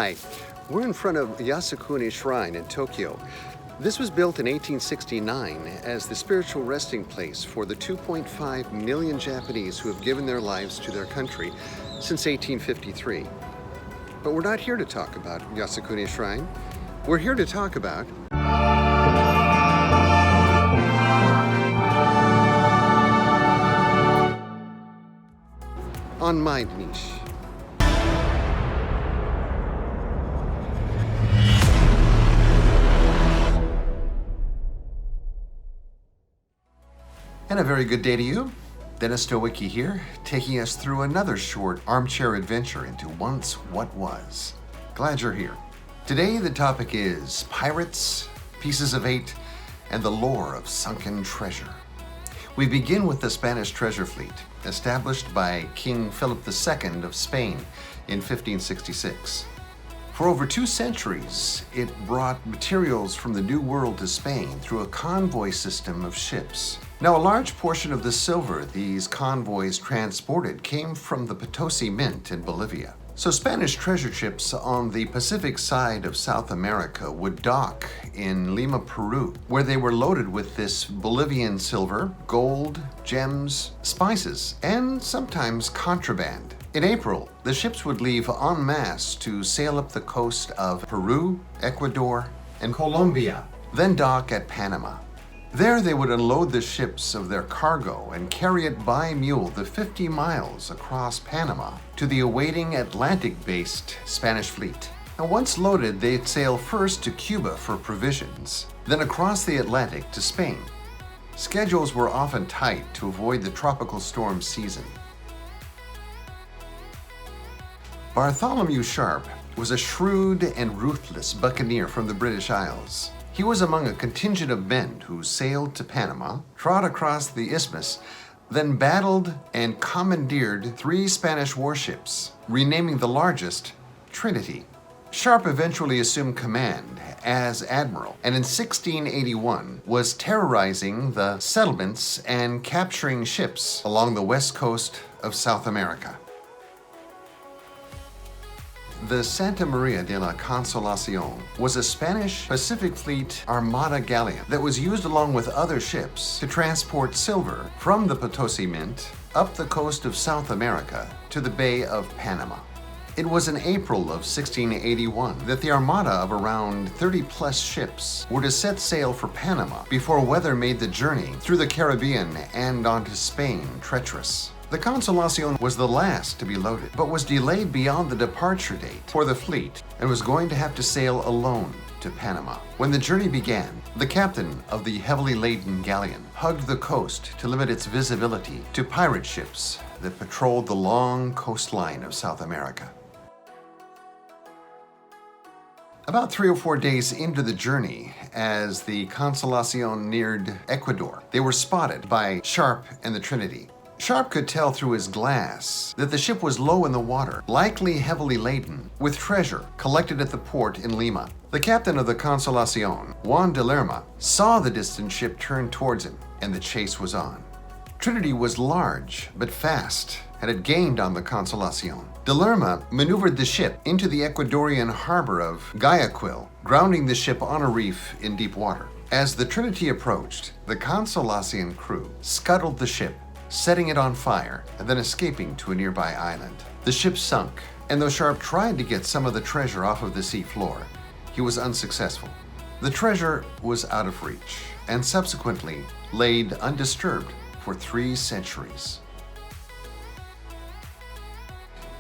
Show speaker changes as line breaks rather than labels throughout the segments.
Hi, we're in front of Yasukuni Shrine in Tokyo. This was built in 1869 as the spiritual resting place for the 2.5 million Japanese who have given their lives to their country since 1853. But we're not here to talk about Yasukuni Shrine. We're here to talk about On My Niche. And a very good day to you. Dennis Stowicki here, taking us through another short armchair adventure into once what was. Glad you're here. Today the topic is pirates, pieces of eight, and the lore of sunken treasure. We begin with the Spanish treasure fleet, established by King Philip II of Spain in 1566. For over 2 centuries, it brought materials from the New World to Spain through a convoy system of ships. Now, a large portion of the silver these convoys transported came from the Potosi Mint in Bolivia. So Spanish treasure ships on the Pacific side of South America would dock in Lima, Peru, where they were loaded with this Bolivian silver, gold, gems, spices, and sometimes contraband. In April, the ships would leave en masse to sail up the coast of Peru, Ecuador, and Colombia, then dock at Panama. There they would unload the ships of their cargo and carry it by mule the 50 miles across Panama to the awaiting Atlantic-based Spanish fleet. Now, once loaded, they'd sail first to Cuba for provisions, then across the Atlantic to Spain. Schedules were often tight to avoid the tropical storm season. Bartholomew Sharp was a shrewd and ruthless buccaneer from the British Isles. He was among a contingent of men who sailed to Panama, trod across the isthmus, then battled and commandeered 3 Spanish warships, renaming the largest Trinity. Sharp eventually assumed command as admiral, and in 1681 was terrorizing the settlements and capturing ships along the west coast of South America. The Santa Maria de la Consolacion was a Spanish Pacific Fleet Armada galleon that was used along with other ships to transport silver from the Potosi Mint up the coast of South America to the Bay of Panama. It was in April of 1681 that the armada of around 30-plus ships were to set sail for Panama before weather made the journey through the Caribbean and onto Spain treacherous. The Consolacion was the last to be loaded, but was delayed beyond the departure date for the fleet and was going to have to sail alone to Panama. When the journey began, the captain of the heavily laden galleon hugged the coast to limit its visibility to pirate ships that patrolled the long coastline of South America. About 3 or 4 days into the journey, as the Consolacion neared Ecuador, they were spotted by Sharp and the Trinity. Sharp could tell through his glass that the ship was low in the water, likely heavily laden with treasure collected at the port in Lima. The captain of the Consolacion, Juan de Lerma, saw the distant ship turn towards him, and the chase was on. Trinity was large but fast and had gained on the Consolacion. De Lerma maneuvered the ship into the Ecuadorian harbor of Guayaquil, grounding the ship on a reef in deep water. As the Trinity approached, the Consolacion crew scuttled the ship, setting it on fire and then escaping to a nearby island. The ship sunk, and though Sharp tried to get some of the treasure off of the sea floor, he was unsuccessful. The treasure was out of reach and subsequently laid undisturbed for 3 centuries.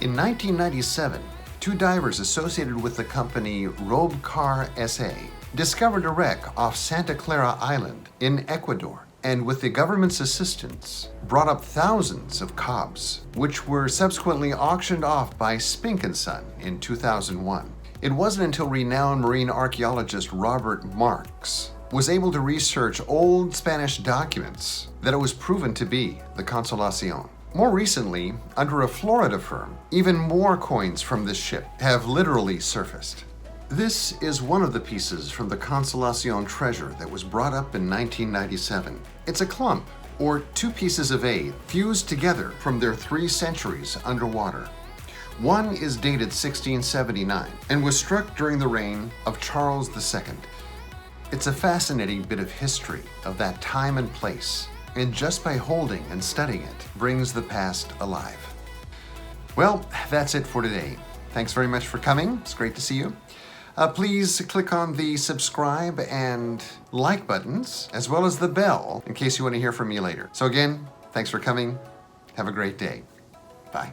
In 1997, 2 divers associated with the company Robcar SA discovered a wreck off Santa Clara Island in Ecuador, and with the government's assistance, brought up thousands of cobs, which were subsequently auctioned off by Spink & Son in 2001. It wasn't until renowned marine archaeologist Robert Marks was able to research old Spanish documents that it was proven to be the Consolacion. More recently, under a Florida firm, even more coins from this ship have literally surfaced. This is one of the pieces from the Consolacion treasure that was brought up in 1997. It's a clump, or 2 pieces of eight, fused together from their 3 centuries underwater. One is dated 1679 and was struck during the reign of Charles II. It's a fascinating bit of history of that time and place, and just by holding and studying it brings the past alive. Well, that's it for today. Thanks very much for coming. It's great to see you. Please click on the subscribe and like buttons, as well as the bell, in case you want to hear from me later. So again, thanks for coming. Have a great day. Bye.